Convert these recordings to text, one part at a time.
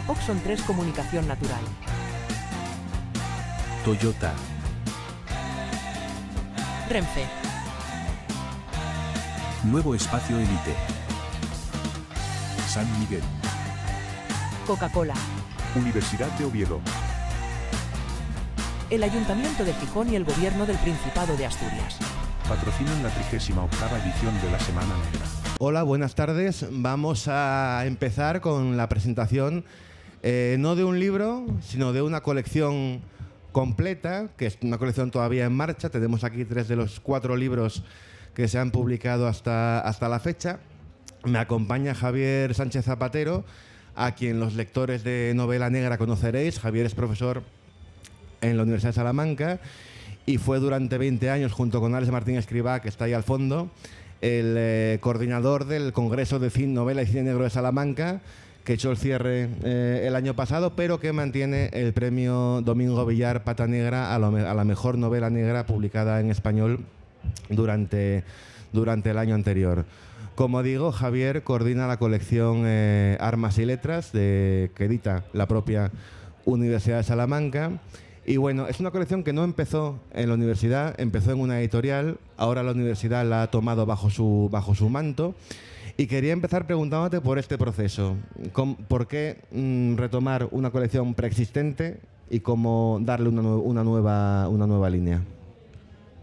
Oxon 3 Comunicación Natural. Toyota. Renfe. Nuevo Espacio Elite. San Miguel. Coca-Cola. Universidad de Oviedo. El Ayuntamiento de Gijón y el Gobierno del Principado de Asturias. Patrocinan la 38ª edición de la Semana Negra. Hola, buenas tardes. Vamos a empezar con la presentación no de un libro, sino de una colección completa, que es una colección todavía en marcha. Tenemos aquí 3 de los 4 libros que se han publicado hasta la fecha. Me acompaña Javier Sánchez Zapatero, a quien los lectores de novela negra conoceréis. Javier es profesor en la Universidad de Salamanca y fue durante 20 años, junto con Alex Martín Escribá, que está ahí al fondo, el coordinador del Congreso de Cine, Novela y Cine Negro de Salamanca, que echó el cierre el año pasado, pero que mantiene el premio Domingo Villar Pata Negra a la mejor novela negra publicada en español durante el año anterior. Como digo, Javier coordina la colección Armas y Letras que edita la propia Universidad de Salamanca. Y bueno, es una colección que no empezó en la universidad, empezó en una editorial, ahora la universidad la ha tomado bajo su manto. Y quería empezar preguntándote por este proceso. ¿Por qué retomar una colección preexistente y cómo darle una nueva línea?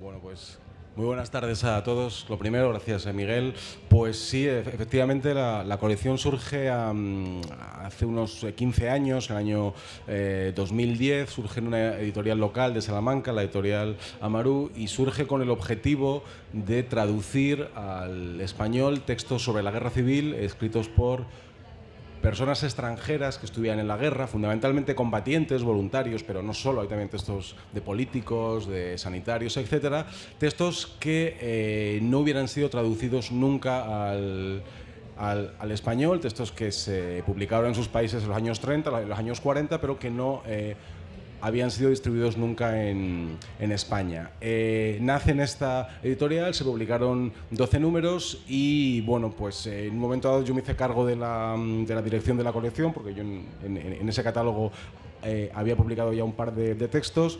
Bueno, pues muy buenas tardes a todos. Lo primero, gracias Miguel. Pues sí, efectivamente la colección surge hace unos 15 años, en el año 2010, surge en una editorial local de Salamanca, la editorial Amarú, y surge con el objetivo de traducir al español textos sobre la guerra civil escritos por personas extranjeras que estuvieran en la guerra, fundamentalmente combatientes, voluntarios, pero no solo, hay también textos de políticos, de sanitarios, etcétera, textos que no hubieran sido traducidos nunca al español, textos que se publicaron en sus países en los años 30, en los años 40, pero que no habían sido distribuidos nunca en España. Nace en esta editorial, se publicaron 12 números y bueno, pues en un momento dado yo me hice cargo de la dirección de la colección, porque yo en ese catálogo había publicado ya un par de textos.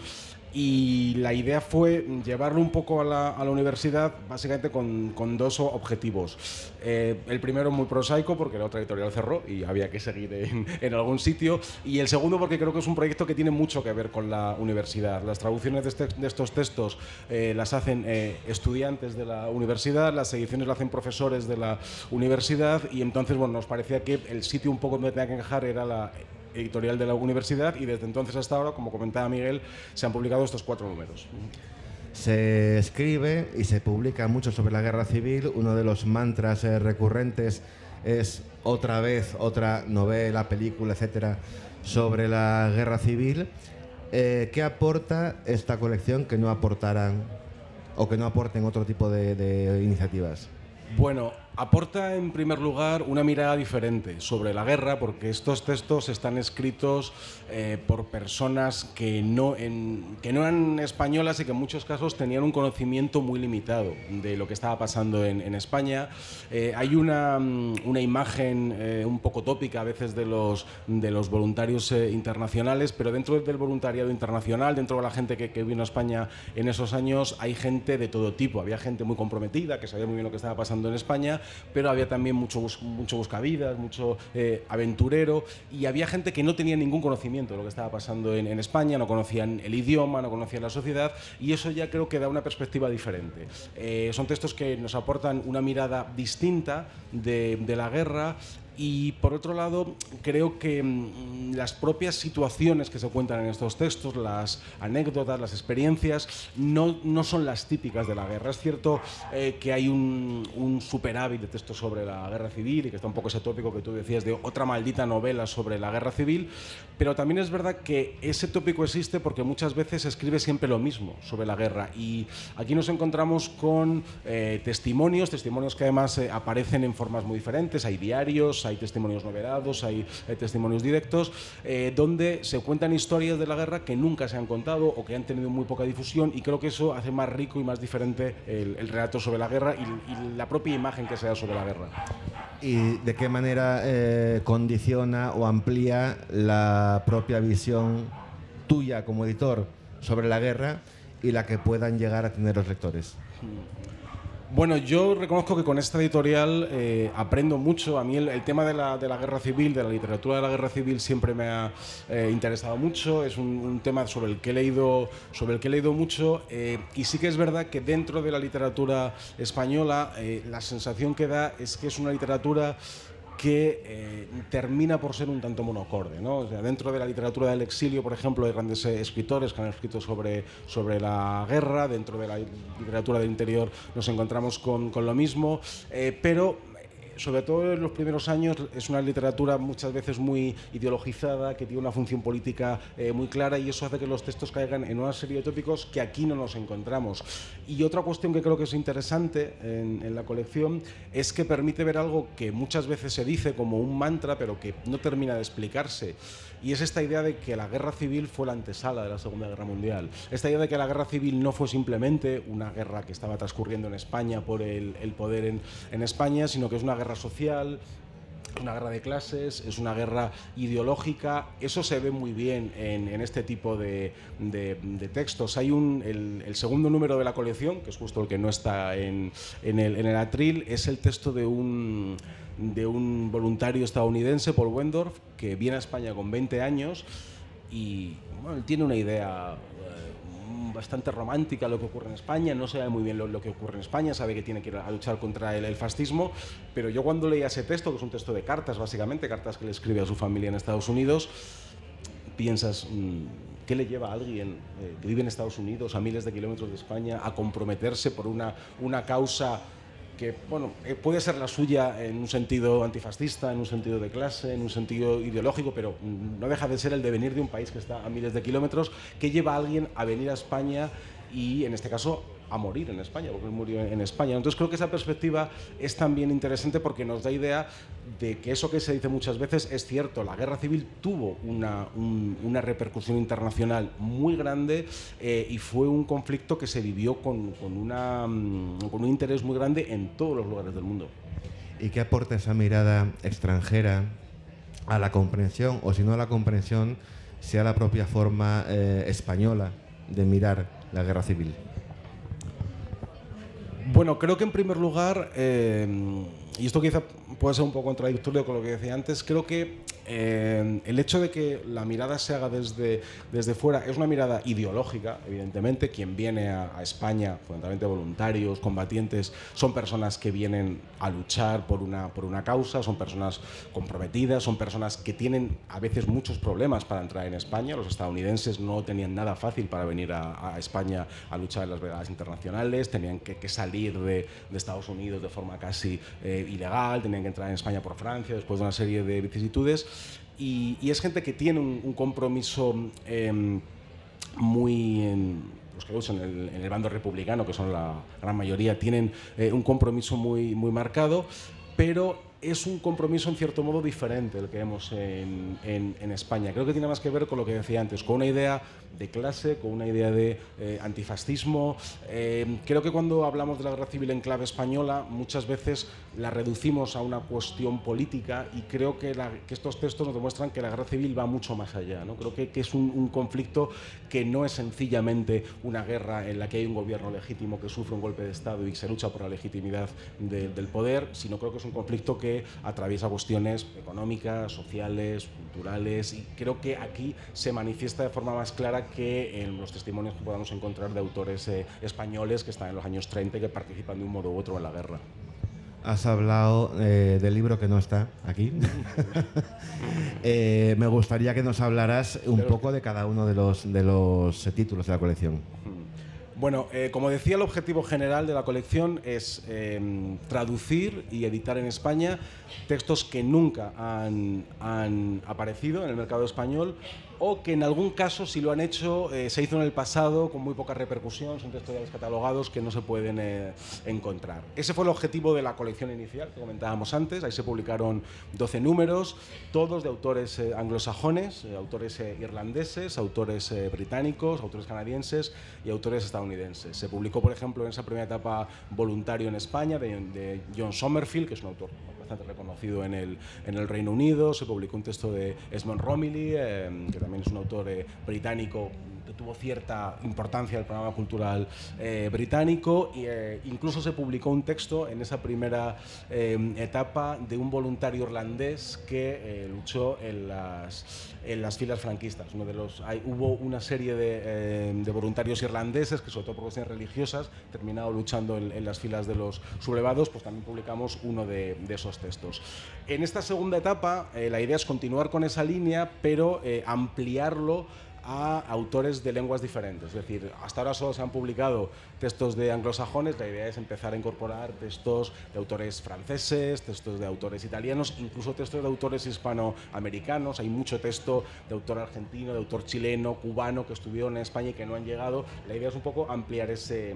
Y la idea fue llevarlo un poco a la universidad, básicamente con 2 objetivos. El primero muy prosaico, porque la otra editorial cerró y había que seguir en algún sitio. Y el segundo porque creo que es un proyecto que tiene mucho que ver con la universidad. Las traducciones de estos textos las hacen estudiantes de la universidad, las ediciones las hacen profesores de la universidad y entonces bueno, nos parecía que el sitio un poco donde tenía que encajar era la editorial de la universidad y desde entonces hasta ahora, como comentaba Miguel, se han publicado estos 4 números. Se escribe y se publica mucho sobre la guerra civil. Uno de los mantras recurrentes es otra vez otra novela, película, etcétera, sobre la guerra civil. ¿Qué aporta esta colección que no aportarán o que no aporten otro tipo de iniciativas? Bueno, aporta en primer lugar una mirada diferente sobre la guerra, porque estos textos están escritos por personas que no eran españolas y que en muchos casos tenían un conocimiento muy limitado de lo que estaba pasando en España. Hay una imagen un poco tópica a veces de los voluntarios internacionales, pero dentro del voluntariado internacional, dentro de la gente que vino a España en esos años, hay gente de todo tipo. Había gente muy comprometida, que sabía muy bien lo que estaba pasando en España, pero había también mucho buscavidas, mucho aventurero, y había gente que no tenía ningún conocimiento de lo que estaba pasando en España, no conocían el idioma, no conocían la sociedad, y eso ya creo que da una perspectiva diferente. Son textos que nos aportan una mirada distinta de la guerra. Y por otro lado, creo que las propias situaciones que se cuentan en estos textos, las anécdotas, las experiencias, no son las típicas de la guerra. Es cierto que hay un superávit de textos sobre la guerra civil y que está un poco ese tópico que tú decías de otra maldita novela sobre la guerra civil, pero también es verdad que ese tópico existe porque muchas veces se escribe siempre lo mismo sobre la guerra. Y aquí nos encontramos con testimonios que además aparecen en formas muy diferentes. Hay diarios, hay testimonios novelados, hay testimonios directos, donde se cuentan historias de la guerra que nunca se han contado o que han tenido muy poca difusión, y creo que eso hace más rico y más diferente el relato sobre la guerra y la propia imagen que se da sobre la guerra. y de qué manera condiciona o amplía la propia visión tuya como editor sobre la guerra y la que puedan llegar a tener los lectores. Bueno, yo reconozco que con esta editorial aprendo mucho. A mí el tema de la guerra civil, de la literatura de la guerra civil, siempre me ha interesado mucho. Es un tema sobre el que he leído mucho. Y sí que es verdad que dentro de la literatura española la sensación que da es que es una literatura que termina por ser un tanto monocorde, ¿no? O sea, dentro de la literatura del exilio, por ejemplo, hay grandes escritores que han escrito sobre la guerra. Dentro de la literatura del interior nos encontramos con lo mismo, pero sobre todo en los primeros años es una literatura muchas veces muy ideologizada, que tiene una función política muy clara, y eso hace que los textos caigan en una serie de tópicos que aquí no nos encontramos. Y otra cuestión que creo que es interesante en la colección es que permite ver algo que muchas veces se dice como un mantra, pero que no termina de explicarse. Y es esta idea de que la guerra civil fue la antesala de la Segunda Guerra Mundial. Esta idea de que la guerra civil no fue simplemente una guerra que estaba transcurriendo en España por el poder en España, sino que es una guerra social, una guerra de clases, es una guerra ideológica. Eso se ve muy bien en este tipo de textos. Hay el segundo número de la colección, que es justo el que no está en el atril, es el texto de un voluntario estadounidense, Paul Wendorf, que viene a España con 20 años y bueno, tiene una idea bastante romántica de lo que ocurre en España. No sabe muy bien lo que ocurre en España, sabe que tiene que ir a luchar contra el fascismo, pero yo cuando leía ese texto, que es un texto de cartas, básicamente, cartas que le escribe a su familia en Estados Unidos, piensas, ¿qué le lleva a alguien que vive en Estados Unidos, a miles de kilómetros de España, a comprometerse por una causa que bueno, puede ser la suya en un sentido antifascista, en un sentido de clase, en un sentido ideológico, pero no deja de ser el devenir de un país que está a miles de kilómetros, que lleva a alguien a venir a España y, en este caso, a morir en España, porque él murió en España. Entonces creo que esa perspectiva es también interesante porque nos da idea de que eso que se dice muchas veces es cierto. La guerra civil tuvo una repercusión internacional muy grande y fue un conflicto que se vivió con un interés muy grande en todos los lugares del mundo. ¿Y qué aporta esa mirada extranjera a la comprensión, o si no a la comprensión, sea la propia forma española de mirar la guerra civil? Bueno, creo que en primer lugar, y esto quizá puede ser un poco contradictorio con lo que decía antes, creo que el hecho de que la mirada se haga desde fuera es una mirada ideológica, evidentemente. Quien viene a España, fundamentalmente voluntarios, combatientes, son personas que vienen a luchar por una causa, son personas comprometidas, son personas que tienen a veces muchos problemas para entrar en España. Los estadounidenses no tenían nada fácil para venir a España a luchar en las brigadas internacionales, tenían que salir de Estados Unidos de forma casi ilegal, tenían que entrar en España por Francia después de una serie de vicisitudes. Y es gente que tiene un compromiso los que luchan en el bando republicano, que son la gran mayoría, tienen un compromiso muy marcado, pero es un compromiso en cierto modo diferente el que vemos en España. Creo que tiene más que ver con lo que decía antes, con una idea de clase, con una idea de antifascismo. Creo que cuando hablamos de la guerra civil en clave española, muchas veces la reducimos a una cuestión política, y creo que estos textos nos demuestran que la guerra civil va mucho más allá, ¿no? Creo que es un conflicto que no es sencillamente una guerra en la que hay un gobierno legítimo que sufre un golpe de Estado y se lucha por la legitimidad del poder, sino creo que es un conflicto que atraviesa cuestiones económicas, sociales, culturales, y creo que aquí se manifiesta de forma más clara que en los testimonios que podamos encontrar de autores españoles que están en los años 30 y que participan de un modo u otro en la guerra. Has hablado del libro que no está aquí. Me gustaría que nos hablaras un poco de cada uno de los títulos de la colección. Bueno, como decía, el objetivo general de la colección es traducir y editar en España textos que nunca han aparecido en el mercado español, o que en algún caso, si lo han hecho, se hizo en el pasado con muy poca repercusión, son textos ya descatalogados que no se pueden encontrar. Ese fue el objetivo de la colección inicial que comentábamos antes. Ahí se publicaron 12 números, todos de autores anglosajones, autores irlandeses, autores británicos, autores canadienses y autores estadounidenses. estadounidenses. Se publicó, por ejemplo, en esa primera etapa voluntario en España de John Somerville, que es un autor bastante reconocido en el Reino Unido. Se publicó un texto de Esmond Romilly, que también es un autor británico que tuvo cierta importancia en el panorama cultural británico. Incluso se publicó un texto en esa primera etapa de un voluntario irlandés que luchó en las filas franquistas. Hubo una serie de voluntarios irlandeses que, sobre todo por cuestiones religiosas, terminaron luchando en las filas de los sublevados. Pues también publicamos uno de esos textos. En esta segunda etapa la idea es continuar con esa línea, pero ampliarlo a autores de lenguas diferentes. Es decir, hasta ahora solo se han publicado textos de anglosajones. La idea es empezar a incorporar textos de autores franceses, textos de autores italianos, incluso textos de autores hispanoamericanos. Hay mucho texto de autor argentino, de autor chileno, cubano, que estuvieron en España y que no han llegado. La idea es un poco ampliar ese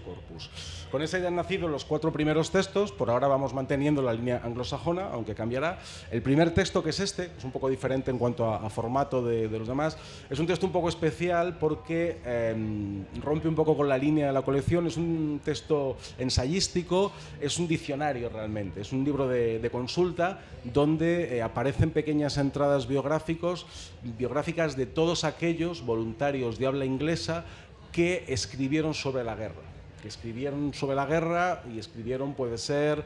corpus. Con esa idea han nacido los 4 primeros textos. Por ahora vamos manteniendo la línea anglosajona, aunque cambiará. El primer texto, que es este, es un poco diferente en cuanto a formato de los demás. Es un texto un poco especial porque rompe un poco con la línea de la colección. Es un texto ensayístico, es un diccionario realmente, es un libro de consulta donde aparecen pequeñas entradas biográficas de todos aquellos voluntarios de habla inglesa que escribieron sobre la guerra. Y escribieron, puede ser,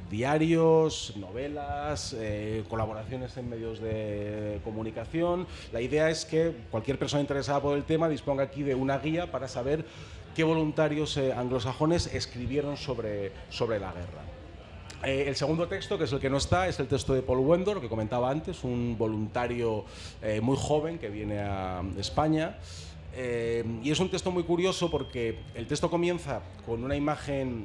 diarios, novelas, colaboraciones en medios de comunicación. La idea es que cualquier persona interesada por el tema disponga aquí de una guía para saber qué voluntarios anglosajones escribieron sobre la guerra. El segundo texto, que es el que no está, es el texto de Paul Wendor, que comentaba antes, un voluntario muy joven que viene a España. Y es un texto muy curioso porque el texto comienza con una imagen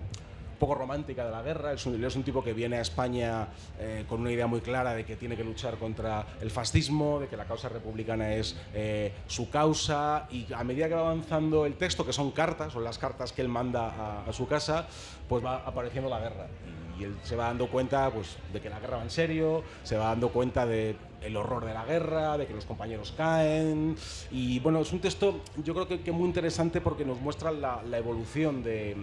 un poco romántica de la guerra. Es un tipo que viene a España con una idea muy clara de que tiene que luchar contra el fascismo, de que la causa republicana es su causa, y a medida que va avanzando el texto, que son las cartas que él manda a su casa, pues va apareciendo la guerra. Y él se va dando cuenta, pues, de que la guerra va en serio, se va dando cuenta del horror de la guerra, de que los compañeros caen. Y bueno, es un texto, yo creo que muy interesante porque nos muestra la evolución de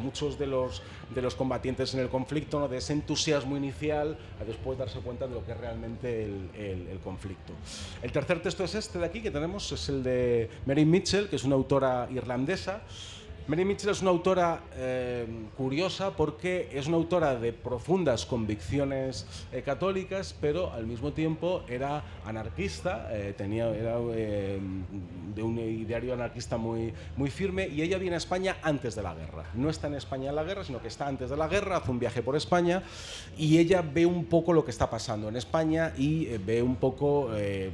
muchos de los combatientes en el conflicto, ¿no? De ese entusiasmo inicial a después darse cuenta de lo que es realmente el conflicto. El tercer texto es este de aquí que tenemos, es el de Mary Mitchell, que es una autora irlandesa. Mary Mitchell es una autora curiosa porque es una autora de profundas convicciones católicas, pero al mismo tiempo era anarquista, era de un ideario anarquista muy firme, y ella viene a España antes de la guerra. No está en España en la guerra, sino que está antes de la guerra, hace un viaje por España y ella ve un poco lo que está pasando en España y ve un poco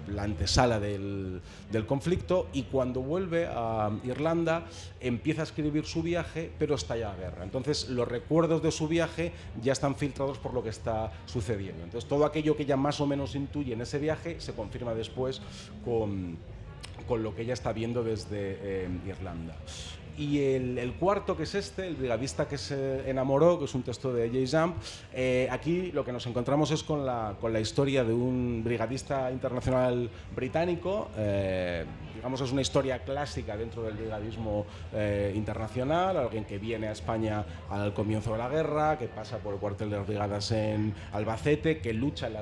la antesala del conflicto, y cuando vuelve a Irlanda empieza a escribir su viaje, pero estalla la guerra. Entonces los recuerdos de su viaje ya están filtrados por lo que está sucediendo. Entonces todo aquello que ella más o menos intuye en ese viaje se confirma después con lo que ella está viendo desde Irlanda. Y el cuarto, que es este, El brigadista que se enamoró, que es un texto de Jay Jump. Aquí lo que nos encontramos es con la historia de un brigadista internacional británico. Digamos, es una historia clásica dentro del brigadismo internacional, alguien que viene a España al comienzo de la guerra, que pasa por el cuartel de las brigadas en Albacete, que lucha en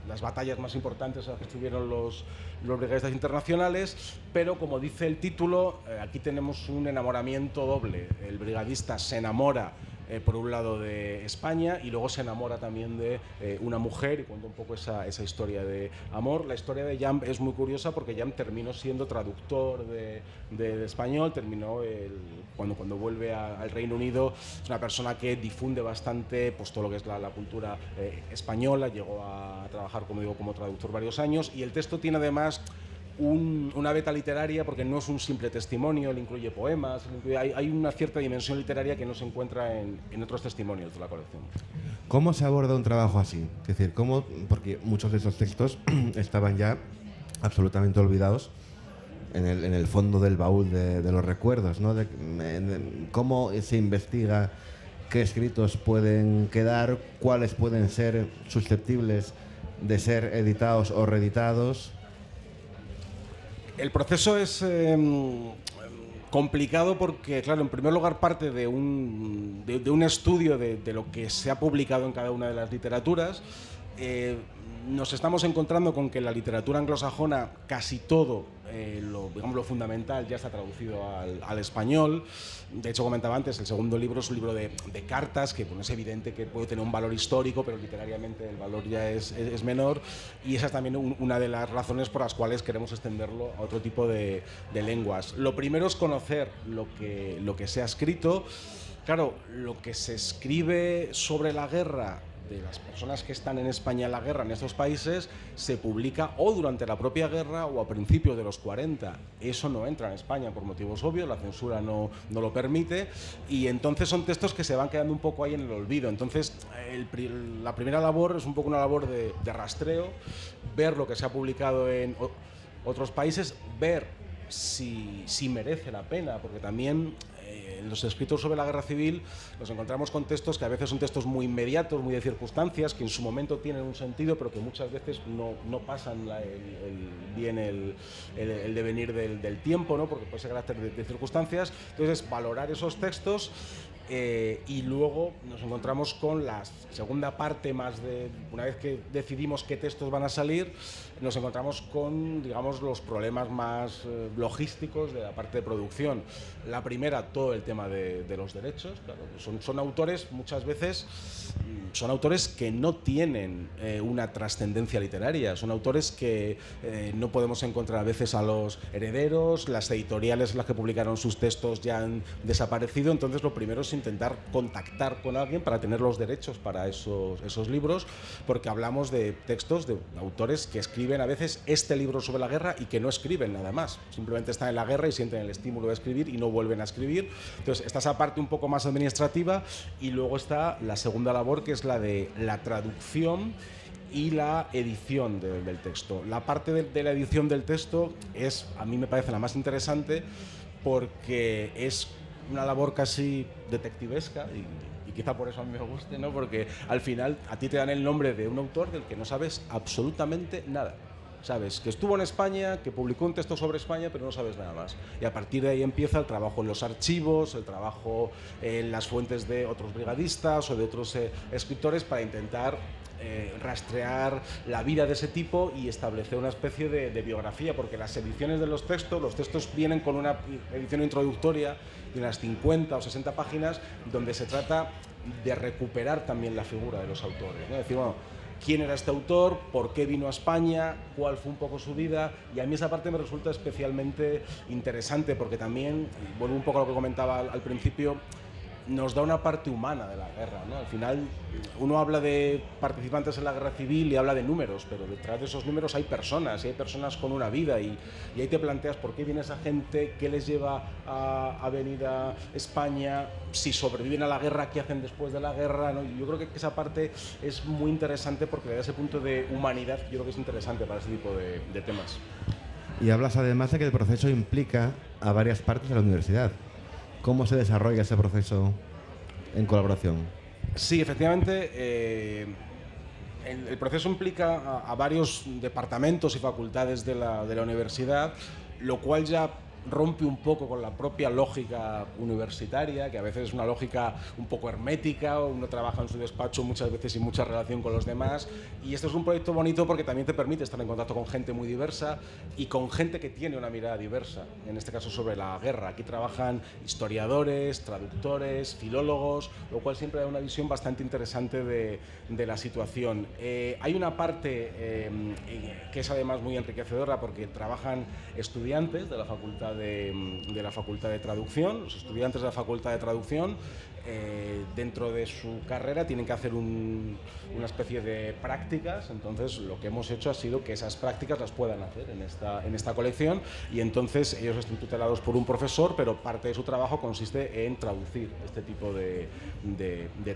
las batallas más importantes a las que estuvieron los brigadistas internacionales, pero como dice el título, aquí tenemos un enamoramiento doble. El brigadista se enamora por un lado de España y luego se enamora también de una mujer, y cuenta un poco esa historia de amor. La historia de Jan es muy curiosa porque Jan terminó siendo traductor de español, cuando vuelve al Reino Unido es una persona que difunde bastante pues, todo lo que es la cultura española. Llegó a trabajar, como digo, como traductor varios años, y el texto tiene además una beta literaria porque no es un simple testimonio, le incluye poemas, hay una cierta dimensión literaria que no se encuentra en otros testimonios de la colección. ¿Cómo se aborda un trabajo así? Es decir, porque muchos de esos textos estaban ya absolutamente olvidados en el fondo del baúl de los recuerdos, ¿no? ¿Cómo se investiga qué escritos pueden quedar, cuáles pueden ser susceptibles de ser editados o reeditados? El proceso es complicado porque, claro, en primer lugar parte de un estudio de lo que se ha publicado en cada una de las literaturas. Nos estamos encontrando con que en la literatura anglosajona casi todo, lo fundamental, ya está traducido al español. De hecho, comentaba antes, el segundo libro es un libro de cartas, que bueno, es evidente que puede tener un valor histórico, pero literariamente el valor ya es menor, y esa es también una de las razones por las cuales queremos extenderlo a otro tipo de lenguas. Lo primero es conocer lo que se ha escrito. Claro, lo que se escribe sobre la guerra de las personas que están en España en la guerra en estos países se publica o durante la propia guerra o a principios de los 40. Eso no entra en España por motivos obvios, la censura no lo permite, y entonces son textos que se van quedando un poco ahí en el olvido. Entonces la primera labor es un poco una labor de rastreo, ver lo que se ha publicado en otros países, ver si merece la pena, porque también los escritos sobre la guerra civil nos encontramos con textos que a veces son textos muy inmediatos, muy de circunstancias, que en su momento tienen un sentido, pero que muchas veces no pasan bien el devenir del tiempo, ¿no? Porque puede ser carácter de circunstancias. Entonces, valorar esos textos. Y luego nos encontramos con la segunda parte, una vez que decidimos qué textos van a salir, nos encontramos con, digamos, los problemas más logísticos de la parte de producción. La primera, todo el tema de los derechos. Claro, son autores, muchas veces, son autores que no tienen una trascendencia literaria, son autores que no podemos encontrar a veces a los herederos, las editoriales en las que publicaron sus textos ya han desaparecido. Entonces lo primero es intentar contactar con alguien para tener los derechos para esos libros, porque hablamos de textos de autores que escriben a veces este libro sobre la guerra y que no escriben nada más, simplemente están en la guerra y sienten el estímulo de escribir y no vuelven a escribir. Entonces está esa parte un poco más administrativa, y luego está la segunda labor, que es la de la traducción y la edición del texto. La parte de la edición del texto a mí me parece la más interesante, porque es una labor casi detectivesca, y quizá por eso a mí me guste, ¿no? Porque al final a ti te dan el nombre de un autor del que no sabes absolutamente nada. Sabes que estuvo en España, que publicó un texto sobre España, pero no sabes nada más. Y a partir de ahí empieza el trabajo en los archivos, el trabajo en las fuentes de otros brigadistas o de otros escritores, para intentar rastrear la vida de ese tipo y establecer una especie de biografía, porque las ediciones de los textos vienen con una edición introductoria de unas 50 o 60 páginas, donde se trata de recuperar también la figura de los autores, ¿no? Es decir, bueno, quién era este autor, por qué vino a España, cuál fue un poco su vida, y a mí esa parte me resulta especialmente interesante, porque también, vuelvo un poco a lo que comentaba al principio, nos da una parte humana de la guerra, ¿no? Al final uno habla de participantes en la guerra civil y habla de números, pero detrás de esos números hay personas, y hay personas con una vida, y ahí te planteas por qué viene esa gente, qué les lleva a venir a España, si sobreviven a la guerra, qué hacen después de la guerra, ¿no? Yo creo que esa parte es muy interesante, porque desde ese punto de humanidad yo creo que es interesante para ese tipo de temas. Y hablas además de que el proceso implica a varias partes de la universidad. ¿Cómo se desarrolla ese proceso en colaboración? Sí, efectivamente, el proceso implica a varios departamentos y facultades de la universidad, lo cual ya rompe un poco con la propia lógica universitaria, que a veces es una lógica un poco hermética, uno trabaja en su despacho muchas veces sin mucha relación con los demás, y esto es un proyecto bonito porque también te permite estar en contacto con gente muy diversa y con gente que tiene una mirada diversa, en este caso sobre la guerra. Aquí trabajan historiadores, traductores, filólogos, lo cual siempre da una visión bastante interesante de la situación. Hay una parte que es además muy enriquecedora, porque trabajan estudiantes de la Facultad de Traducción. Los estudiantes de la Facultad de Traducción, dentro de su carrera, tienen que hacer una especie de prácticas. Entonces lo que hemos hecho ha sido que esas prácticas las puedan hacer en esta colección, y entonces ellos están tutelados por un profesor, pero parte de su trabajo consiste en traducir este tipo de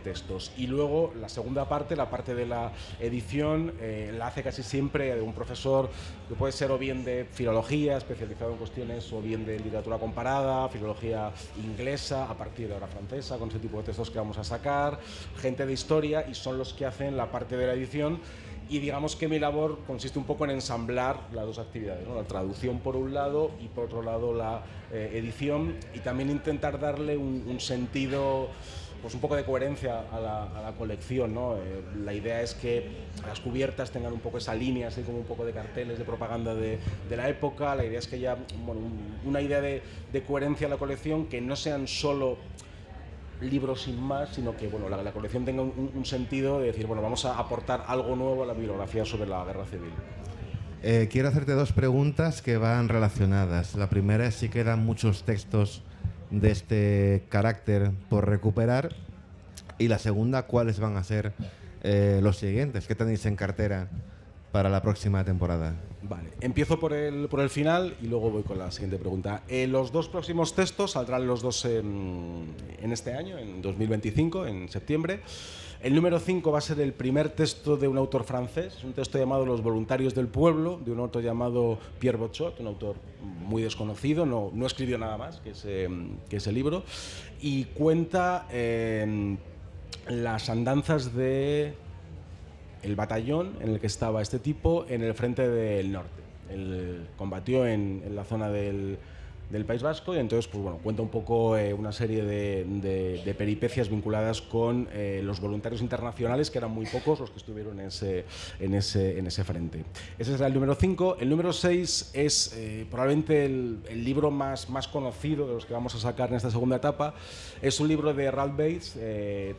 textos. Y luego la segunda parte, la parte de la edición, la hace casi siempre un profesor que puede ser o bien de filología, especializado en cuestiones, o bien de literatura comparada, filología inglesa, a partir de ahora francesa, con ese tipo de textos que vamos a sacar, gente de historia, y son los que hacen la parte de la edición. Y digamos que mi labor consiste un poco en ensamblar las dos actividades, ¿no? La traducción por un lado y por otro lado la edición, y también intentar darle un sentido, pues un poco de coherencia a la colección, ¿no? La idea es que las cubiertas tengan un poco esa línea, así como un poco de carteles de propaganda de la época. La idea es que haya, bueno, una idea de coherencia a la colección, que no sean solo libros sin más, sino que bueno, la colección tenga un sentido de decir, bueno, vamos a aportar algo nuevo a la bibliografía sobre la guerra civil. Quiero hacerte dos preguntas que van relacionadas. La primera es si quedan muchos textos de este carácter por recuperar, y la segunda, ¿cuáles van a ser los siguientes? ¿Qué tenéis en cartera para la próxima temporada? Vale, empiezo por el final y luego voy con la siguiente pregunta. Los dos próximos textos saldrán los dos en este año, en 2025, en septiembre. El número 5 va a ser el primer texto de un autor francés, es un texto llamado Los voluntarios del pueblo, de un autor llamado Pierre Bochot, un autor muy desconocido, no escribió nada más que ese libro, y cuenta las andanzas de el batallón en el que estaba este tipo en el frente del norte. Él combatió en la zona del País Vasco, y entonces pues bueno, cuenta un poco una serie de peripecias vinculadas con los voluntarios internacionales, que eran muy pocos los que estuvieron en ese frente. Ese será el número 5. El número 6 es probablemente el libro más conocido de los que vamos a sacar en esta segunda etapa. Es un libro de Ralph Bates, el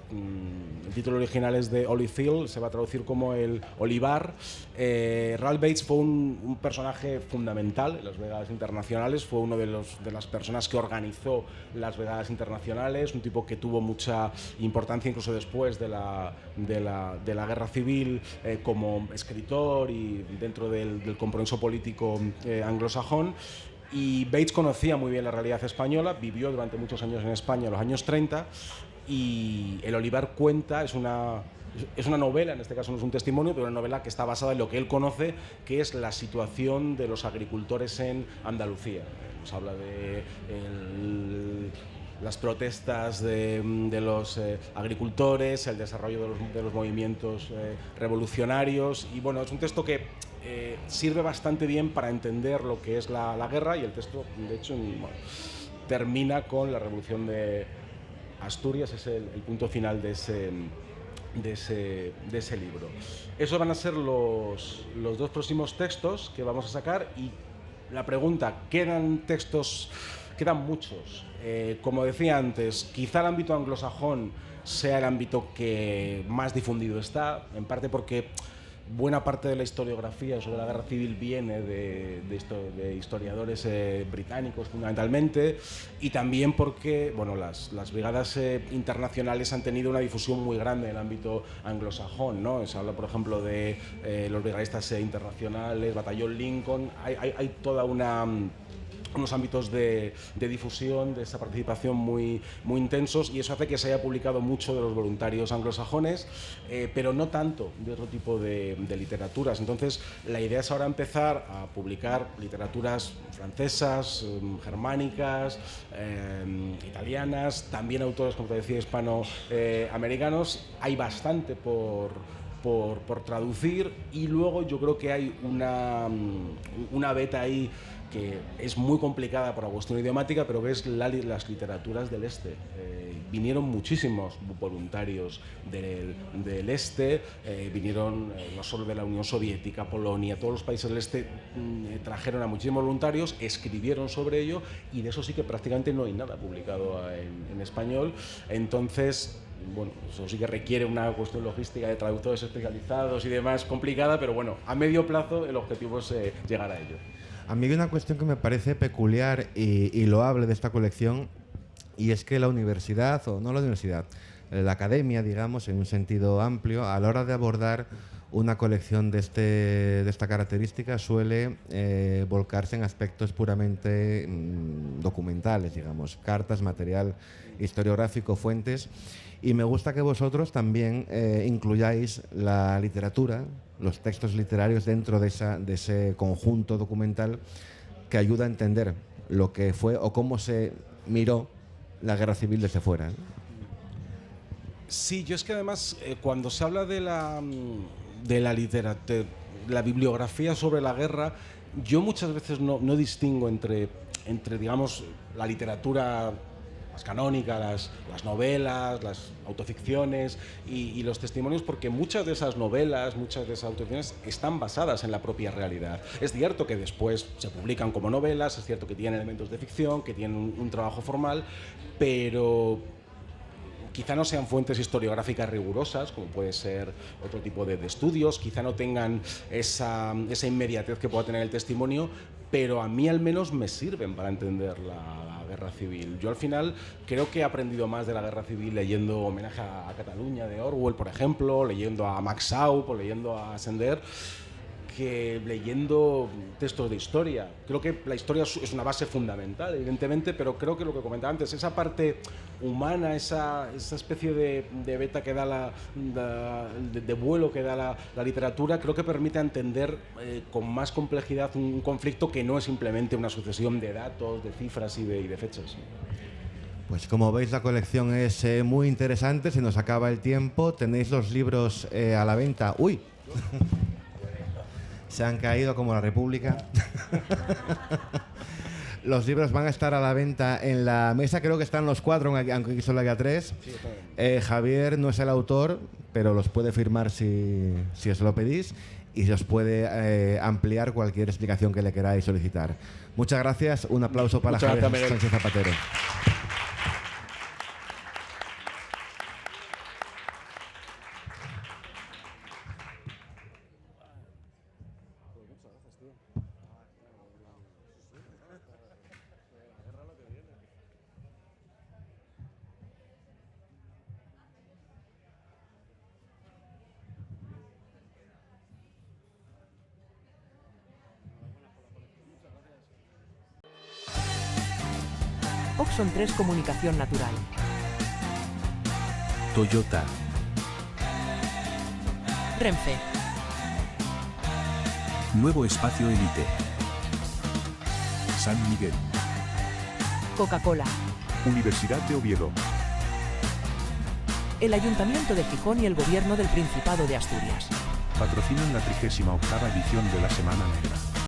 título original es de Olive Field, se va a traducir como el Olivar. Ralph Bates fue un personaje fundamental en las brigadas internacionales, fue uno de las personas que organizó las brigadas internacionales, un tipo que tuvo mucha importancia incluso después de la guerra civil, como escritor y dentro del compromiso político anglosajón. Y Bates conocía muy bien la realidad española, vivió durante muchos años en España, en los años 30, y el Olivar cuenta, es una novela, en este caso no es un testimonio, pero una novela que está basada en lo que él conoce, que es la situación de los agricultores en Andalucía. Nos habla de las protestas de los agricultores, el desarrollo de los movimientos revolucionarios, y bueno, es un texto que sirve bastante bien para entender lo que es la guerra, y el texto, de hecho, bueno, termina con la revolución de Asturias, es el punto final de ese libro. Esos van a ser los dos próximos textos que vamos a sacar, y la pregunta, ¿quedan textos? Quedan muchos. Como decía antes, quizá el ámbito anglosajón sea el ámbito que más difundido está, en parte porque buena parte de la historiografía sobre la guerra civil viene de historiadores británicos fundamentalmente, y también porque bueno, las brigadas internacionales han tenido una difusión muy grande en el ámbito anglosajón, ¿no? Se habla, por ejemplo, de los brigadistas internacionales, Batallón Lincoln, hay toda unos ámbitos de difusión de esa participación muy intensos, y eso hace que se haya publicado mucho de los voluntarios anglosajones, pero no tanto de otro tipo de literaturas. Entonces la idea es ahora empezar a publicar literaturas francesas, germánicas, italianas, también autores, como te decía, hispanoamericanos. Hay bastante por traducir, y luego yo creo que hay una beta ahí que es muy complicada por la cuestión idiomática, pero que es las literaturas del Este. Vinieron muchísimos voluntarios del Este, vinieron no solo de la Unión Soviética, Polonia, todos los países del Este trajeron a muchísimos voluntarios, escribieron sobre ello, y de eso sí que prácticamente no hay nada publicado en español. Entonces, bueno, eso sí que requiere una cuestión logística de traductores especializados y demás complicada, pero bueno, a medio plazo el objetivo es llegar a ello. A mí hay una cuestión que me parece peculiar y loable de esta colección, y es que la universidad, o no la universidad, la academia, digamos, en un sentido amplio, a la hora de abordar una colección de esta característica, suele volcarse en aspectos puramente documentales, digamos, cartas, material historiográfico, fuentes. Y me gusta que vosotros también incluyáis la literatura, los textos literarios dentro de ese conjunto documental que ayuda a entender lo que fue o cómo se miró la guerra civil desde fuera, ¿no? Sí, yo es que además cuando se habla de de la literatura, la bibliografía sobre la guerra, yo muchas veces no distingo entre, digamos, la literatura más canónica, las novelas, las autoficciones y los testimonios, porque muchas de esas novelas, muchas de esas autoficciones están basadas en la propia realidad. Es cierto que después se publican como novelas, es cierto que tienen elementos de ficción, que tienen un trabajo formal, pero quizá no sean fuentes historiográficas rigurosas, como puede ser otro tipo de estudios, quizá no tengan esa inmediatez que pueda tener el testimonio, pero a mí al menos me sirven para entender la guerra civil. Yo al final creo que he aprendido más de la guerra civil leyendo Homenaje a Cataluña de Orwell, por ejemplo, leyendo a Max Saup o leyendo a Sender, que leyendo textos de historia. Creo que la historia es una base fundamental, evidentemente, pero creo que lo que comentaba antes, esa parte humana, esa especie de beta que da de vuelo que da la literatura, creo que permite entender con más complejidad un conflicto que no es simplemente una sucesión de datos, de cifras y de fechas. Pues como veis, la colección es muy interesante, se nos acaba el tiempo, tenéis los libros a la venta. ¡Uy! Se han caído como la República. Los libros van a estar a la venta en la mesa, creo que están los 4, aunque solo haya 3. Javier no es el autor, pero los puede firmar si os lo pedís y se os puede ampliar cualquier explicación que le queráis solicitar. Muchas gracias, un aplauso para Javier Sánchez Zapatero. Oxon 3 Comunicación Natural. Toyota. Renfe. Nuevo Espacio Elite. San Miguel. Coca-Cola. Universidad de Oviedo. El Ayuntamiento de Gijón y el Gobierno del Principado de Asturias. Patrocinan la 38ª edición de la Semana Negra.